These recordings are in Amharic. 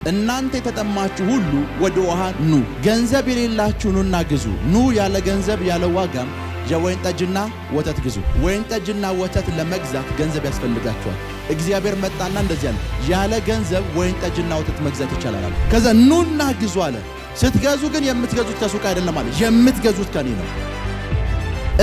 እናንተ የተጠማችሁ ሁሉ ወደ ውሃ ኑ፣ ገንዘብ የሌላችሁ ኑና ግዙ። ኑ ያለ ገንዘብ ያለ ዋጋም የወይን ጠጅና ወተት ግዙ። ወይን ጠጅና ወተት ለመግዛት ገንዘብ ያስፈልጋችኋል። እግዚአብሔር መጣና እንደዚህ አለ፣ ያለ ገንዘብ ወይን ጠጅና ወተት መግዛት ይቻላል። ከዛ ኑና ግዙ አለ። ስትገዙ ግን የምትገዙት ከሱቅ አይደለም አለ፣ የምትገዙት ከኔ ነው።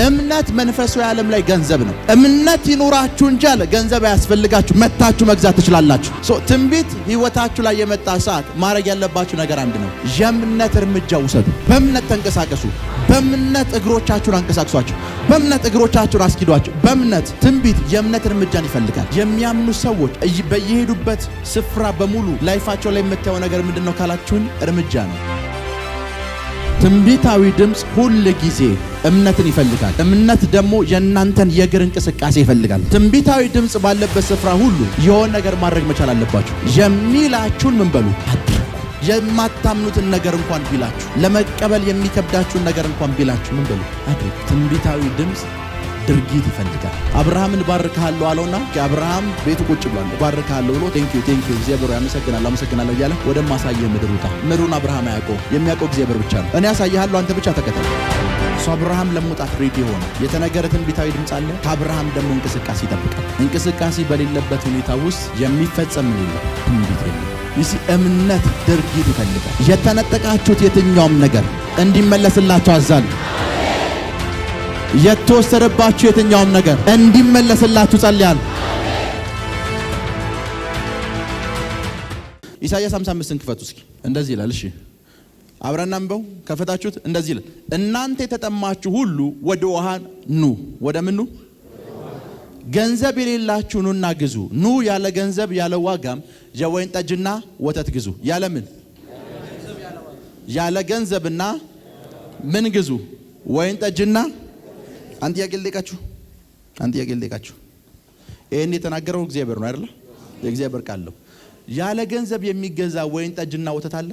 እምነት መንፈሳዊ ዓለም ላይ ገንዘብ ነው። እምነት ይኑራችሁ እንጂ አለ ገንዘብ ያስፈልጋችሁ መታችሁ መግዛት ትችላላችሁ። ትንቢት ህይወታችሁ ላይ የመጣ ሰዓት ማድረግ ያለባችሁ ነገር አንድ ነው። የእምነት እርምጃ ውሰዱ። በእምነት ተንቀሳቀሱ። በእምነት እግሮቻችሁን አንቀሳቅሷቸው። በእምነት እግሮቻችሁን አስኪዷቸው። በእምነት ትንቢት የእምነት እርምጃን ይፈልጋል። የሚያምኑ ሰዎች በየሄዱበት ስፍራ በሙሉ ላይፋቸው ላይ የምታየው ነገር ምንድነው ካላችሁን እርምጃ ነው። ትንቢታዊ ድምጽ ሁል ጊዜ እምነትን ይፈልጋል። እምነት ደግሞ የእናንተን የእግር እንቅስቃሴ ይፈልጋል። ትንቢታዊ ድምጽ ባለበት ስፍራ ሁሉ የሆነ ነገር ማድረግ መቻል አለባችሁ። የሚላችሁን ምን በሉ አድርጉ። የማታምኑትን ነገር እንኳን ቢላችሁ፣ ለመቀበል የሚከብዳችሁን ነገር እንኳን ቢላችሁ ምን በሉ አድርጉ። ትንቢታዊ ድምጽ ድርጊት ይፈልጋል። አብርሃምን ባርካለሁ አለውና አብርሃም ቤቱ ቁጭ ብሏል። ባርካለሁ ብሎ ቴንኪዩ እግዚአብሔር አመሰግናለሁ እያለ ወደ ማሳየህ ምድር ውጣ። ምድሩን አብርሃም የሚያውቀው እግዚአብሔር ብቻ ነው። እኔ ያሳይሃለሁ፣ አንተ ብቻ ተከተል። አብርሃም ለመውጣት ሬዲ ሆነ። የተነገረ ትንቢታዊ ድምጽ አለ። ከአብርሃም ደግሞ እንቅስቃሴ ይጠብቃል። እንቅስቃሴ በሌለበት ሁኔታ ውስጥ የሚፈጸም ምን የለም፣ ትንቢት የለም። እምነት ድርጊት ይፈልጋል። የተነጠቃችሁት የትኛውም ነገር እንዲመለስላችሁ አዛሉ። የተወሰደባችሁ የትኛውም ነገር እንዲመለስላችሁ ጸልያለሁ። ኢሳይያስ 55ን ክፈቱ እስኪ። እንደዚህ ይላል። እሺ አብረን አንብበው። ከፈታችሁት እንደዚህ ይላል፣ እናንተ የተጠማችሁ ሁሉ ወደ ውሃ ኑ። ወደ ምን ኑ? ገንዘብ የሌላችሁ ኑና ግዙ። ኑ ያለ ገንዘብ ያለ ዋጋም የወይን ጠጅና ወተት ግዙ። ያለ ምን? ያለ ገንዘብና ምን ግዙ? ወይን ጠጅና አንተ ያገልልቃችሁ ይሄን የተናገረው እግዚአብሔር ነው አይደል? የእግዚአብሔር ቃል ነው። ያለ ገንዘብ የሚገዛ ወይን ጠጅና ወተት አለ?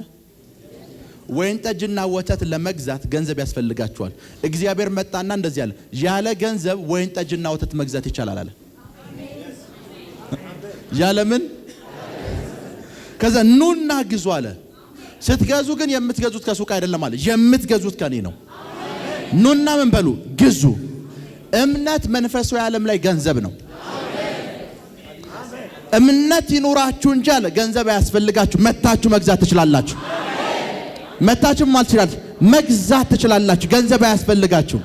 ወይን ጠጅና ወተት ለመግዛት ገንዘብ ያስፈልጋችኋል። እግዚአብሔር መጣና እንደዚህ አለ፣ ያለ ገንዘብ ወይን ጠጅና ወተት መግዛት ይቻላል አለ። ያለ ምን? ከዛ ኑና ግዙ አለ። ስትገዙ ግን የምትገዙት ከሱቅ አይደለም አለ፣ የምትገዙት ከኔ ነው። ኑና ምን በሉ ግዙ። እምነት መንፈሳዊ ዓለም ላይ ገንዘብ ነው። እምነት ይኑራችሁ እንጂ አለ ገንዘብ ያስፈልጋችሁ መታችሁ መግዛት ትችላላችሁ። መታችሁ ማልችላላችሁ መግዛት ትችላላችሁ። ገንዘብ ያስፈልጋችሁ።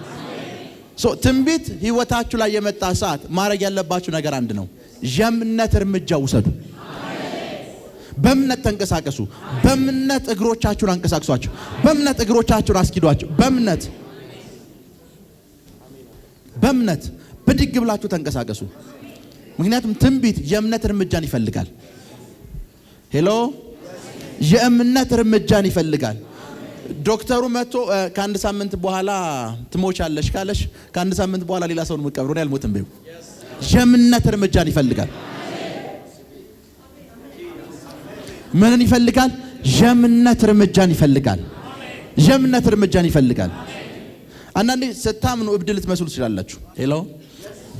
ትንቢት ህይወታችሁ ላይ የመጣ ሰዓት ማድረግ ያለባችሁ ነገር አንድ ነው። የእምነት እርምጃ ውሰዱ። በእምነት ተንቀሳቀሱ። በእምነት እግሮቻችሁን አንቀሳቅሷቸው። በእምነት እግሮቻችሁን አስኪዷቸው። በእምነት ብድግ ብላችሁ ተንቀሳቀሱ። ምክንያቱም ትንቢት የእምነት እርምጃን ይፈልጋል። ሄሎ፣ የእምነት እርምጃን ይፈልጋል። ዶክተሩ መጥቶ ከአንድ ሳምንት በኋላ ትሞቻለሽ ካለሽ ከአንድ ሳምንት በኋላ ሌላ ሰው ነው መቀበሩ ነው ያልሞትም በዩ። የእምነት እርምጃን ይፈልጋል። ምንን ይፈልጋል? የእምነት እርምጃን ይፈልጋል። የእምነት እርምጃን ይፈልጋል። አንዳንዴ ስታምኑ እብድ ልትመስሉ ትችላላችሁ። ሄሎ፣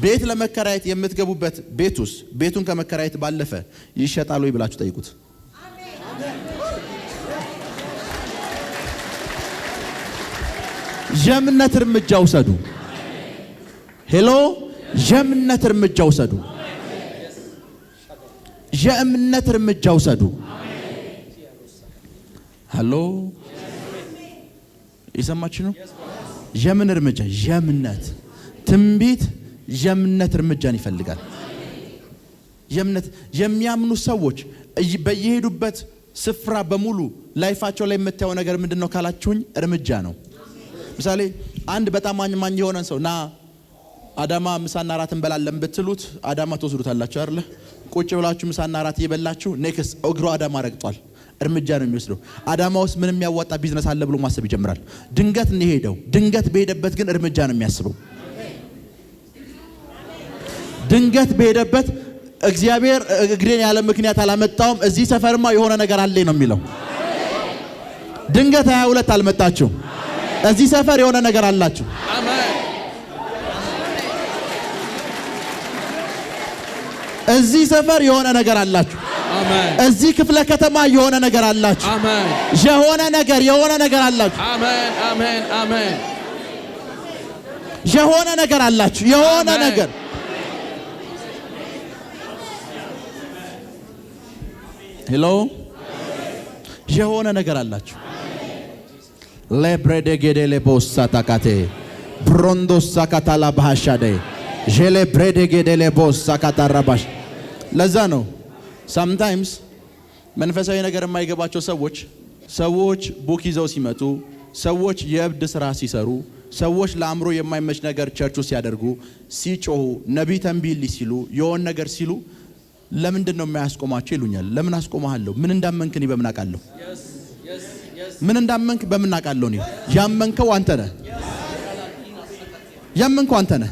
ቤት ለመከራየት የምትገቡበት ቤት ውስጥ ቤቱን ከመከራየት ባለፈ ይሸጣል ወይ ብላችሁ ጠይቁት። የእምነት እርምጃ ውሰዱ። ሄሎ፣ የእምነት እርምጃ ውሰዱ። የእምነት እርምጃ ውሰዱ። ሃሎ፣ ይሰማችሁ ነው? የምን እርምጃ? የእምነት ትንቢት የእምነት እርምጃን ይፈልጋል። የእምነት የሚያምኑ ሰዎች በየሄዱበት ስፍራ በሙሉ ላይፋቸው ላይ የምታየው ነገር ምንድነው ካላችሁኝ እርምጃ ነው። ምሳሌ አንድ በጣም ማኝ የሆነን ሰው ና አዳማ ምሳና አራት እንበላለን ብትሉት አዳማ ተወስዱታላችሁ አይደል? ቁጭ ብላችሁ ምሳና አራት እየበላችሁ ኔክስት እግሩ አዳማ ረግጧል። እርምጃ ነው የሚወስደው። አዳማ ውስጥ ምንም የሚያዋጣ ቢዝነስ አለ ብሎ ማሰብ ይጀምራል። ድንገት ነው ሄደው። ድንገት በሄደበት ግን እርምጃ ነው የሚያስበው። ድንገት በሄደበት እግዚአብሔር እግሬን ያለ ምክንያት አላመጣውም፣ እዚህ ሰፈርማ የሆነ ነገር አለ ነው የሚለው። ድንገት 22 አልመጣችሁ፣ እዚህ ሰፈር የሆነ ነገር አላችሁ። እዚህ ሰፈር የሆነ ነገር አላችሁ። አሜን። እዚህ ክፍለ ከተማ የሆነ ነገር አላችሁ። አሜን። የሆነ ነገር አላችሁ። አሜን አሜን አሜን። የሆነ ነገር አላችሁ። የሆነ ነገር ሄሎ የሆነ ነገር አላችሁ። ለብሬደ ጌዴሌ ቦሳ ታካቴ ብሮንዶሳ ካታላ ባህሻደ ጄሌ ብሬደ ጌዴሌ ቦሳ ካታራባሽ። ለዛ ነው ሳምታይምስ መንፈሳዊ ነገር የማይገባቸው ሰዎች ቡክ ይዘው ሲመጡ፣ ሰዎች የእብድ ስራ ሲሰሩ፣ ሰዎች ለአእምሮ የማይመች ነገር ቸርቹ ሲያደርጉ፣ ሲጮሁ፣ ነቢይ ተንቢል ሲሉ፣ የሆነ ነገር ሲሉ ለምንድን ነው የማያስቆማቸው ይሉኛል። ለምን አስቆማለሁ? ምን እንዳመንክ እኔ በምን አውቃለሁ? ምን እንዳመንክ በምን አውቃለሁ? እኔ ያመንከው አንተ ነህ። ያመንከው አንተ ነህ።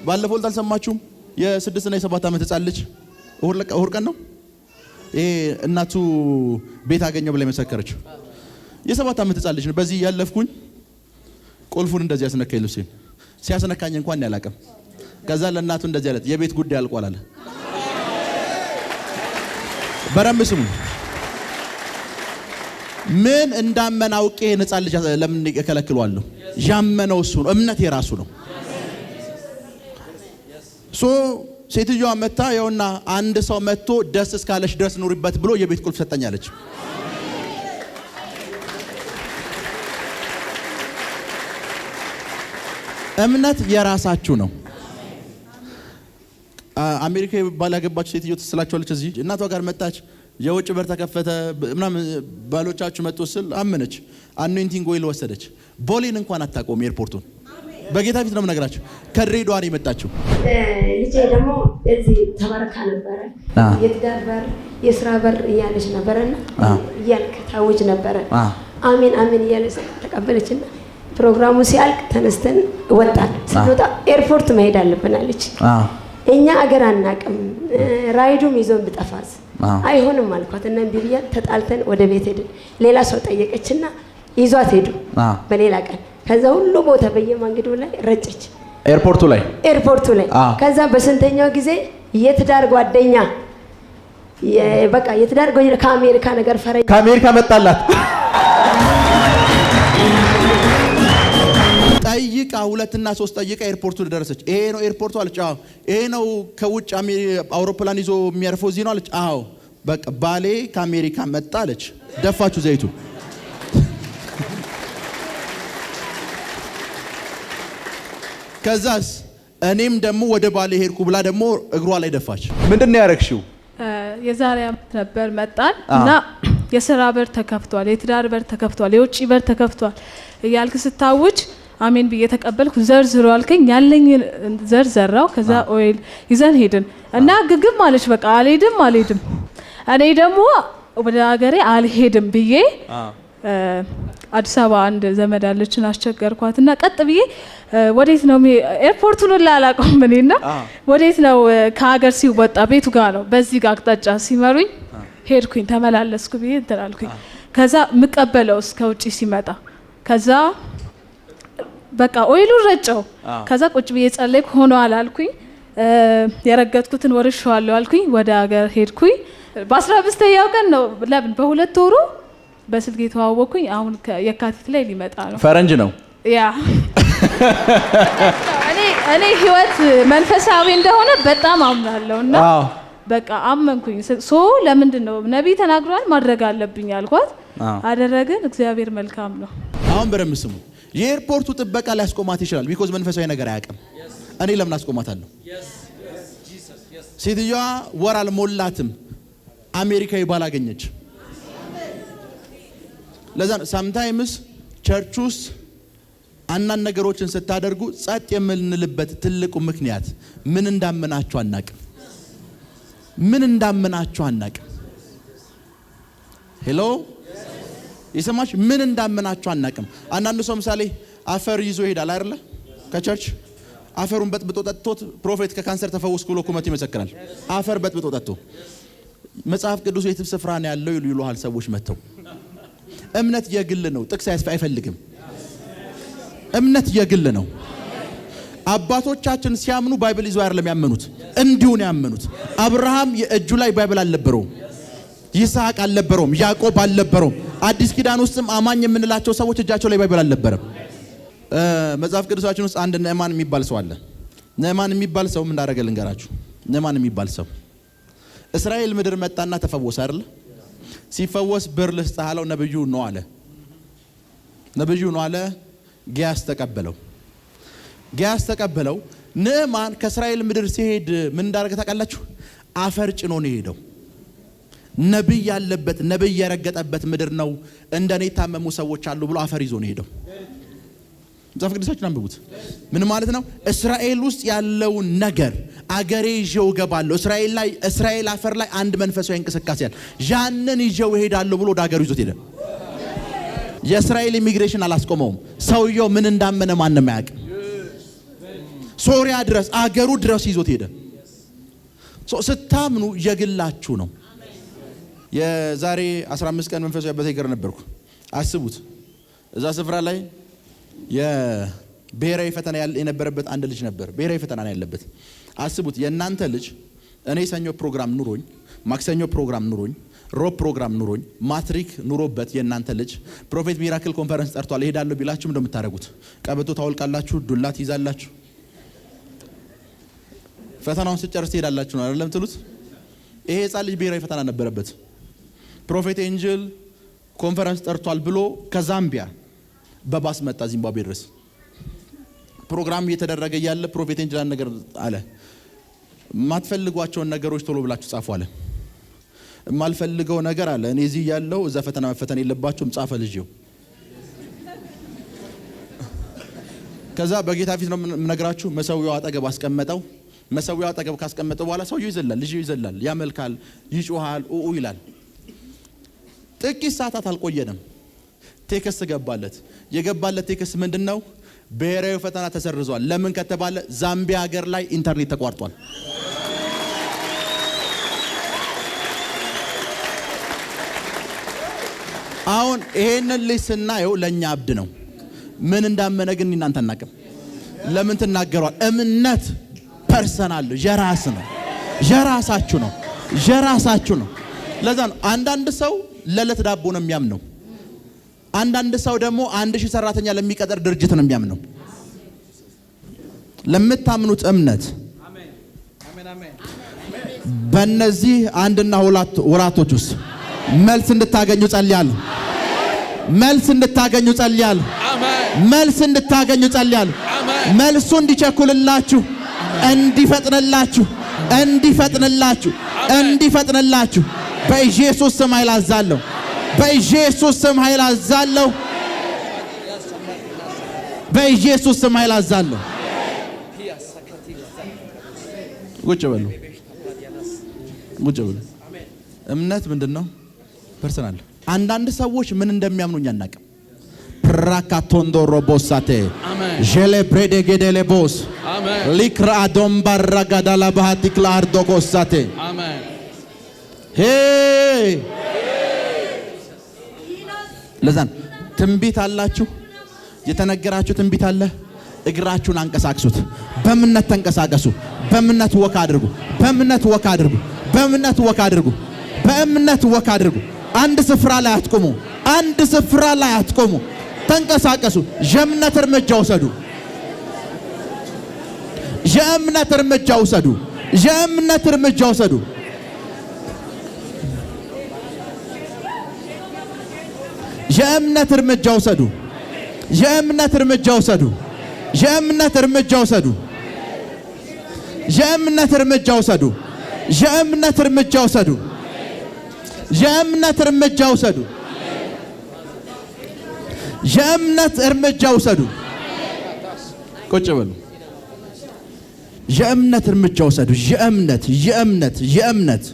ባለፈው አልሰማችሁም? የ6 እና የ7 ዓመት ህፃን ልጅ እሁድ ቀን ነው እናቱ ቤት አገኘው ብላ መሰከረችው። የ7 ዓመት ህፃን ልጅ ነው። በዚህ ያለፍኩኝ ቁልፉን እንደዚህ ያስነካኝ፣ ልብሴን ሲያስነካኝ እንኳን ያላቀም። ከዛ ለእናቱ እንደዚህ አለት፣ የቤት ጉዳይ አልቋል አለ። በረም ስሙ። ምን እንዳመን አውቄ ህፃን ልጅ ለምን እከለክለዋለሁ? ያመነው እሱ ነው። እምነት የራሱ ነው። ሴትዮዋ መታ ያውና አንድ ሰው መጥቶ ደስ እስካለሽ ድረስ ኑሪበት ብሎ የቤት ቁልፍ ሰጠኛለች። እምነት የራሳችሁ ነው። አሜሪካ ባላገባች ሴትዮ ትስላችኋለች። እዚህ እናቷ ጋር መጣች። የውጭ በር ተከፈተ ምናምን ባሎቻችሁ መጥቶ ስል አመነች። አኖይንቲንግ ኦይል ወሰደች። ቦሌን እንኳን አታቆም ኤርፖርቱን። በጌታ ፊት ነው የምነግራችሁ። ከድሬዳዋ ነው የመጣችው። ልጄ ደግሞ እዚህ ተባረካ ነበረ። የትዳር በር የስራ በር እያለች ነበረና እያልክ ታውጅ ነበረ። አሜን አሜን እያለች ተቀበለችና ፕሮግራሙ ሲያልቅ ተነስተን ወጣን። ስንወጣ ኤርፖርት መሄድ አለብን አለች። እኛ አገር አናቅም፣ ራይዱም ይዞን ብጠፋስ አይሆንም አልኳት እና እምቢ ብያ ተጣልተን ወደ ቤት ሄድን። ሌላ ሰው ጠየቀችና ይዟት ሄዱ በሌላ ቀን። ከዛ ሁሉ ቦታ በየመንገዱ ላይ ረጨች ኤርፖርቱ ላይ። ከዛ በስንተኛው ጊዜ የትዳር ጓደኛ በቃ የትዳር ጓደኛ ከአሜሪካ ነገር ፈረኝ ከአሜሪካ መጣላት ጠይቃ 2 እና 3 ጠይቃ ኤርፖርቱ ደረሰች። ይሄ ነው ኤርፖርቱ አለች። አዎ። ይሄ ነው ከውጭ አውሮፕላን ይዞ የሚያርፈው እዚህ ነው አለች። አዎ። በቃ ባሌ ከአሜሪካ መጣ አለች። ደፋችሁ ዘይቱ። ከዛስ እኔም ደግሞ ወደ ባሌ ሄድኩ ብላ ደግሞ እግሯ ላይ ደፋች። ምንድን ነው ያረክሽው? የዛሬ ዓመት ነበር መጣን እና የሥራ በር ተከፍቷል፣ የትዳር በር ተከፍቷል፣ የውጭ በር ተከፍቷል እያልክ ስታውጅ አሜን ብዬ ተቀበልኩ። ዘርዝሮ አልከኝ። ያለኝ ዘር ዘራው። ከዛ ኦይል ይዘን ሄድን እና ግግም አለች። በቃ አልሄድም። እኔ ደግሞ ወደ ሀገሬ አልሄድም ብዬ አዲስ አበባ አንድ ዘመድ አለችን አስቸገርኳትና ቀጥ ብዬ ወዴት ነው ኤርፖርቱን ላላቀም እኔና ወዴት ነው ከሀገር ሲወጣ ቤቱ ጋር ነው በዚህ ጋር አቅጣጫ ሲመሩኝ ሄድኩኝ። ተመላለስኩ ብዬ እንትን አልኩኝ። ከዛ ምቀበለው እስከ ውጪ ሲመጣ ከዛ በቃ ኦይሉ ረጨው። ከዛ ቁጭ ብዬ ጸለይኩ። ሆኖ አላልኩኝ። የረገጥኩትን ወርሻለሁ አልኩኝ። ወደ ሀገር ሄድኩኝ። በ15ኛው ቀን ነው ለምን በ2 ወሩ በስልክ የተዋወቅኩኝ። አሁን የካቲት ላይ ሊመጣ ነው። ፈረንጅ ነው ያ እኔ ህይወት መንፈሳዊ እንደሆነ በጣም አምናለሁና በቃ አመንኩኝ። ለምንድን ነው ነብይ ተናግሯል ማድረግ አለብኝ አልኳት። አደረግን። እግዚአብሔር መልካም ነው። አሁን በደንብ ስሙ። የኤርፖርቱ ጥበቃ ሊያስቆማት ይችላል። ቢኮዝ መንፈሳዊ ነገር አያውቅም። እኔ ለምን አስቆማታለሁ? ሴትዮዋ ወር አልሞላትም አሜሪካዊ ባላገኘች። ለዛ ሳምታይምስ ቸርች ውስጥ አንዳንድ ነገሮችን ስታደርጉ ጸጥ የምንልበት ትልቁ ምክንያት ምን እንዳመናችሁ አናቅም። ሄሎ ይሰማሽ? ምን እንዳመናችሁ አናቅም። አንዳንዱ ሰው ምሳሌ አፈር ይዞ ይሄዳል አይደለ? ከቸርች አፈሩን በጥብጦ ጠጥቶት ፕሮፌት ከካንሰር ተፈወስኩ ብሎ ቁመት ይመሰክራል። አፈር በጥብጦ ጠጥቶ መጽሐፍ ቅዱስ የትም ስፍራ ነው ያለው ይሉሃል ሰዎች መተው። እምነት የግል ነው። ጥቅስ አይፈልግም። እምነት የግል ነው። አባቶቻችን ሲያምኑ ባይብል ይዘው አይደለም ያመኑት፣ እንዲሁ ነው ያመኑት። አብርሃም የእጁ ላይ ባይብል አልነበረውም፣ ይስሐቅ አልነበረውም፣ ያዕቆብ አልነበረውም። አዲስ ኪዳን ውስጥም አማኝ የምንላቸው ሰዎች እጃቸው ላይ ባይብል አልነበረም። መጽሐፍ ቅዱሳችን ውስጥ አንድ ነዕማን የሚባል ሰው አለ። ነዕማን የሚባል ሰው ምን እንዳደረገ ልንገራችሁ። ነዕማን የሚባል ሰው እስራኤል ምድር መጣና ተፈወሰ አይደል? ሲፈወስ ብር ልስጥህ አለው። ነብዩ ነው አለ። ነብዩ ነው አለ። ጊያዝ ተቀበለው። ጊያዝ ተቀበለው። ነዕማን ከእስራኤል ምድር ሲሄድ ምን እንዳደረገ ታውቃላችሁ? አፈር ጭኖ ነው የሄደው። ነብይ ያለበት ነብይ የረገጠበት ምድር ነው፣ እንደኔ የታመሙ ሰዎች አሉ ብሎ አፈር ይዞ ነው የሄደው። መጽሐፍ ቅዱሳችን አንብቡት። ምን ማለት ነው? እስራኤል ውስጥ ያለውን ነገር አገሬ ይዤው እገባለሁ። እስራኤል አፈር ላይ አንድ መንፈሳዊ እንቅስቃሴ አለ። ያንን ይዤው እሄዳለሁ ብሎ ወደ አገሩ ይዞት ሄደ። የእስራኤል ኢሚግሬሽን አላስቆመውም። ሰውየው ምን እንዳመነ ማንም አያውቅም። ሶሪያ ድረስ አገሩ ድረስ ይዞት ሄደ። ስታምኑ የግላችሁ ነው። የዛሬ 15 ቀን መንፈሳዊ አባቴ ጋር ነበርኩ። አስቡት፣ እዛ ስፍራ ላይ የብሔራዊ ፈተና የነበረበት አንድ ልጅ ነበር። ብሔራዊ ፈተና ነው ያለበት። አስቡት፣ የእናንተ ልጅ እኔ ሰኞ ፕሮግራም ኑሮኝ፣ ማክሰኞ ፕሮግራም ኑሮኝ፣ ሮብ ፕሮግራም ኑሮኝ፣ ማትሪክ ኑሮበት የእናንተ ልጅ ፕሮፌት ሚራክል ኮንፈረንስ ጠርቷል እሄዳለሁ ቢላችሁ ምንድነው የምታደርጉት? ቀበቶ ታወልቃላችሁ፣ ዱላ ትይዛላችሁ፣ ፈተናውን ስጨርስ ትሄዳላችሁ ነው አይደለም ትሉት? ይሄ ሕፃን ልጅ ብሔራዊ ፈተና ነበረበት። ፕሮፌት ኤንጅል ኮንፈረንስ ጠርቷል ብሎ ከዛምቢያ በባስ መጣ ዚምባብዌ ድረስ። ፕሮግራም እየተደረገ ያለ ፕሮፌት ኤንጅል ነገር አለ፣ የማትፈልጓቸውን ነገሮች ቶሎ ብላችሁ ጻፉ አለ። የማልፈልገው ነገር አለ፣ እኔ እዚህ ያለው እዛ ፈተና መፈተን የለባችሁም ጻፈ ልጅው። ከዛ በጌታ ፊት ነው የምነግራችሁ፣ መሰዊያው አጠገብ አስቀመጠው። መሰዊያው አጠገብ ካስቀመጠው በኋላ ሰውየው ይዘላል፣ ልጅው ይዘላል፣ ያመልካል፣ ይጮሃል፣ ይላል። ጥቂት ሰዓታት አልቆየንም፣ ቴክስት ገባለት። የገባለት ቴክስት ምንድነው? ብሔራዊ ፈተና ተሰርዟል። ለምን ከተባለ ዛምቢያ ሀገር ላይ ኢንተርኔት ተቋርጧል። አሁን ይሄንን ልጅ ስናየው ለኛ አብድ ነው። ምን እንዳመነ ግን እናንተ አናውቅም። ለምን ትናገሯል? እምነት ፐርሰናል ነው፣ የራስ ነው፣ የራሳችሁ ነው፣ የራሳችሁ ነው። ለዛ ነው አንዳንድ ሰው ለለት ዳቦ ነው የሚያምነው። አንዳንድ ሰው ደግሞ 1000 ሰራተኛ ለሚቀጠር ድርጅት ነው የሚያምነው። ለምታምኑት እምነት በእነዚህ አንድና ሁለት ወራቶች ውስጥ መልስ እንድታገኙ ጸልያለሁ። መልስ እንድታገኙ ጸልያለሁ። መልስ እንድታገኙ ጸልያለሁ። መልሱ እንዲቸኩልላችሁ፣ እንዲፈጥንላችሁ፣ እንዲፈጥንላችሁ፣ እንዲፈጥንላችሁ በኢየሱስ ስም ኃይል አዛለሁ። በኢየሱስ ስም ኃይል አዛለሁ። በኢየሱስ ስም ኃይል አዛለሁ። ቁጭ በሉ፣ ቁጭ በሉ። እምነት ምንድነው? ፐርሰናል። አንዳንድ ሰዎች ምን እንደሚያምኑኝ አናውቅም። ፕራካቶንዶ ሮቦሳቴ ጀሌ ብሬዴ ገደለ ቦስ ሊክራ ዶምባራ ጋዳላ ባህቲክላ አርዶጎሳቴ አሜን። ለዛን ትንቢት አላችሁ፣ የተነገራችሁ ትንቢት አለ። እግራችሁን አንቀሳቅሱት። በእምነት ተንቀሳቀሱ። በእምነት ወክ አድርጉ። በእምነት ወክ አድርጉ። በእምነት ወክ አድርጉ። በእምነት ወክ አድርጉ። አንድ ስፍራ ላይ አትቆሙ። አንድ ስፍራ ላይ አትቆሙ። ተንቀሳቀሱ። የእምነት እርምጃ ውሰዱ። የእምነት እርምጃ ውሰዱ። የእምነት እርምጃ ውሰዱ። የእምነት እርምጃ ውሰዱ። የእምነት እርምጃ ውሰዱ። የእምነት እርምጃ ውሰዱ። የእምነት እርምጃ ውሰዱ። የእምነት እርምጃ ውሰዱ። የእምነት እርምጃ ውሰዱ። የእምነት እርምጃ ውሰዱ። ቁጭ በሉ። የእምነት እርምጃ ውሰዱ። የእምነት የእምነት የእምነት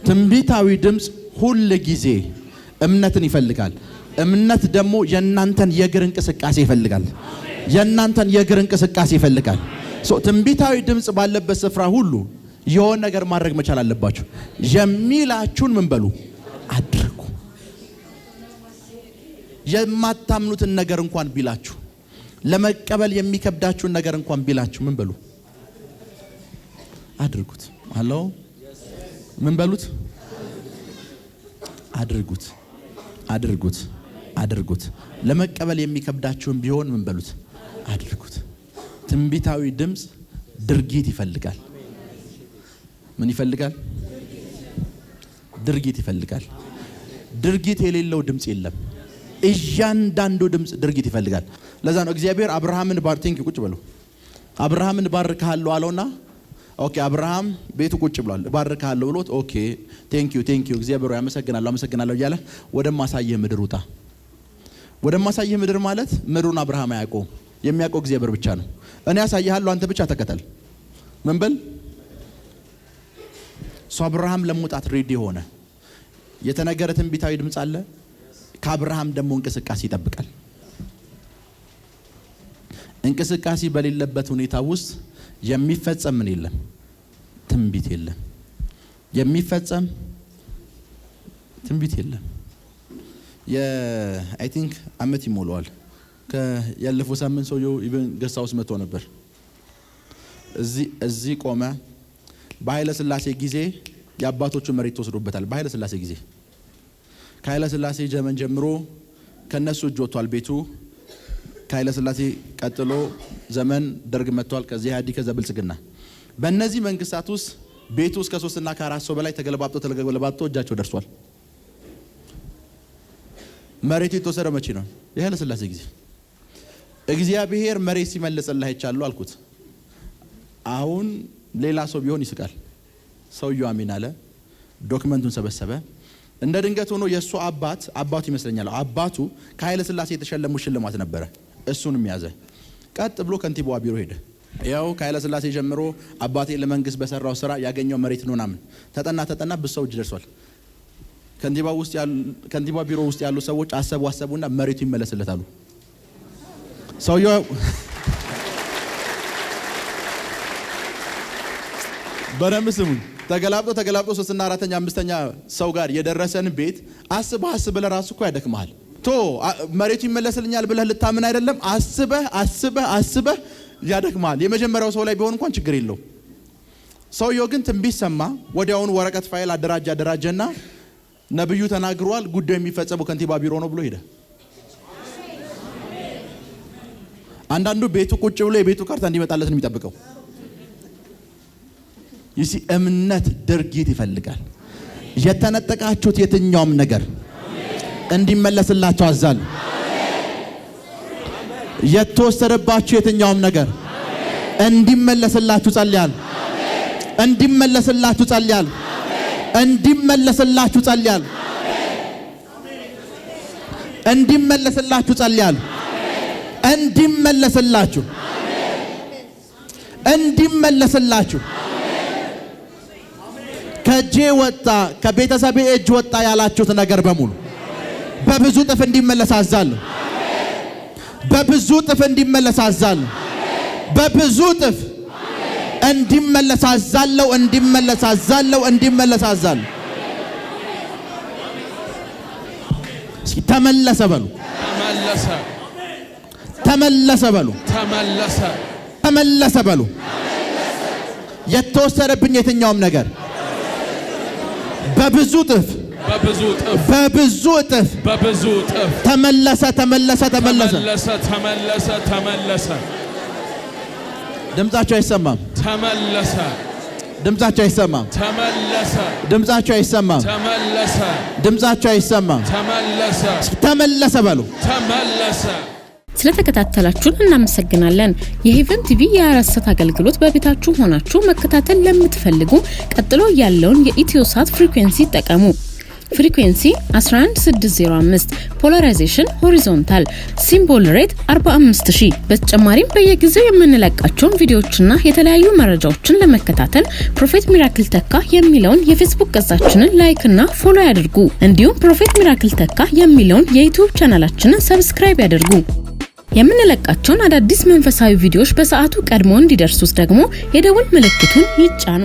ትንቢታዊ ድምፅ ሁል ጊዜ እምነትን ይፈልጋል። እምነት ደግሞ የእናንተን የእግር እንቅስቃሴ ይፈልጋል። የእናንተን የእግር እንቅስቃሴ ይፈልጋል። ትንቢታዊ ድምፅ ባለበት ስፍራ ሁሉ የሆነ ነገር ማድረግ መቻል አለባችሁ። የሚላችሁን ምን በሉ አድርጉ። የማታምኑትን ነገር እንኳን ቢላችሁ ለመቀበል የሚከብዳችሁን ነገር እንኳን ቢላችሁ ምን በሉ? አድርጉት። አሎ ምን በሉት? አድርጉት። አድርጉት። አድርጉት። ለመቀበል የሚከብዳችሁን ቢሆን ምን በሉት? አድርጉት። ትንቢታዊ ድምጽ ድርጊት ይፈልጋል። ምን ይፈልጋል? ድርጊት ይፈልጋል። ድርጊት የሌለው ድምጽ የለም። እያንዳንዱ ድምጽ ድርጊት ይፈልጋል። ለዛ ነው እግዚአብሔር አብርሃምን ባርቲንክ ቁጭ ብሎ አብርሃምን ባርካለሁ አለውና ኦኬ አብርሃም ቤቱ ቁጭ ብሏል ባርካለሁ ብሎት ኦኬ ቴንክ ዩ እግዚአብሔር አመሰግናለሁ እያለ ወደ ማሳየህ ምድር ውጣ። ወደ ማሳየህ ምድር ማለት ምድሩን አብርሃም አያውቀውም። የሚያውቀው እግዚአብሔር ብቻ ነው። እኔ ያሳይሃለሁ አንተ ብቻ ተከተል። ምን በል? አብርሃም ለመውጣት ሬዲ ሆነ። የተነገረ ትንቢታዊ ድምጽ አለ። ከአብርሃም ደግሞ እንቅስቃሴ ይጠብቃል። እንቅስቃሴ በሌለበት ሁኔታ ውስጥ የሚፈጸም ምን የለም? ትንቢት የለም። የሚፈጸም ትንቢት የለም። አይ ቲንክ አመት ይሞላዋል። ያለፈው ሳምንት ሰውየው ኢቭን ገስታውስ መጥቶ ነበር። እዚህ ቆመ። በኃይለ ሥላሴ ጊዜ የአባቶቹ መሬት ተወስዶበታል። በኃይለ ሥላሴ ጊዜ ከኃይለ ሥላሴ ዘመን ጀምሮ ከነሱ እጅ ወጥቷል ቤቱ። ከኃይለ ሥላሴ ቀጥሎ ዘመን ደርግ መጥቷል። ከዚህ ኢህአዴግ ከዛ ብልጽግና። በእነዚህ መንግስታት ውስጥ ቤቱ እስከ 3 እና 4 ሰው በላይ ተገለባብጦ እጃቸው ደርሷል። መሬቱ የተወሰደው መቼ ነው? የኃይለ ሥላሴ ጊዜ። እግዚአብሔር መሬት ሲመልስልህ አይቻለሁ አልኩት። አሁን ሌላ ሰው ቢሆን ይስቃል። ሰውየው አሜን አለ። ዶክመንቱን ሰበሰበ። እንደ ድንገት ሆኖ የሱ አባቱ ይመስለኛል አባቱ ከኃይለ ሥላሴ የተሸለሙ ሽልማት ነበረ። እሱንም ያዘ። ቀጥ ብሎ ከንቲባው ቢሮ ሄደ። ያው ከኃይለ ሥላሴ ጀምሮ አባቴ ለመንግስት በሰራው ስራ ያገኘው መሬት ነው ናምን ተጠና ብዙ እጅ ደርሷል። ከንቲባ ቢሮ ውስጥ ያሉ ሰዎች አሰቡና መሬቱ ይመለስለታሉ። ሰውየው በደንብ ስሙኝ። ተገላብጦ 3 እና 4ኛ 5ኛ ሰው ጋር የደረሰን ቤት አስበህ ለራሱ እኮ ያደክማል። መሬቱ ይመለስልኛል ብለህ ልታምን አይደለም። አስበህ ያደክማል። የመጀመሪያው ሰው ላይ ቢሆን እንኳን ችግር የለው። ሰውየው ግን ትንቢት ሰማ። ወዲያውኑ ወረቀት ፋይል አደራጀና ነብዩ ተናግሯል፣ ጉዳዩ የሚፈጸመው ከንቲባ ቢሮ ነው ብሎ ሄደ። አንዳንዱ ቤቱ ቁጭ ብሎ የቤቱ ካርታ እንዲመጣለት ነው የሚጠብቀው። ይሲ እምነት ድርጊት ይፈልጋል። የተነጠቃችሁት የትኛውም ነገር እንዲመለስላችሁ አዛለሁ። የተወሰደባችሁ የትኛውም ነገር እንዲመለስላችሁ ጸልያለሁ። እንዲመለስላችሁ ጸልያለሁ። እንዲመለስላችሁ ጸልያለሁ። እንዲመለስላችሁ ጸልያለሁ። እንዲመለስላችሁ ከጄ ወጣ ከቤተሰቤ እጅ ወጣ ያላችሁት ነገር በሙሉ በብዙ ጥፍ እንዲመለስ አዛለሁ። በብዙ ጥፍ እንዲመለስ አዛለሁ። በብዙ ጥፍ እንዲመለስ አዛለሁ። እንዲመለስ አዛለሁ። እስኪ ተመለሰ በሉ። ተመለሰ በሉ። የተወሰደብኝ የትኛውም ነገር በብዙ ጥፍ ተመለሰ። ድምጻቸው አይሰማም። ድምጻቸው አይሰማም። ተመለሰ በሉ። ስለተከታተላችሁን እናመሰግናለን። የሄቨን ቲቪ የ24 አገልግሎት በቤታችሁ ሆናችሁ መከታተል ለምትፈልጉ ቀጥሎ ያለውን የኢትዮሳት ፍሪኩዌንሲ ተጠቀሙ። ፍሪኩዌንሲ 11605 ፖላራይዜሽን ሆሪዞንታል ሲምቦል ሬት 45000። በተጨማሪም በየጊዜው የምንለቃቸውን ቪዲዮዎችና የተለያዩ መረጃዎችን ለመከታተል ፕሮፌት ሚራክል ተካ የሚለውን የፌስቡክ ገጻችንን ላይክ እና ፎሎ ያድርጉ። እንዲሁም ፕሮፌት ሚራክል ተካ የሚለውን የዩቲዩብ ቻናላችንን ሰብስክራይብ ያድርጉ። የምንለቃቸውን አዳዲስ መንፈሳዊ ቪዲዮዎች በሰዓቱ ቀድሞ እንዲደርሱት ደግሞ የደውል ምልክቱን ይጫኑ።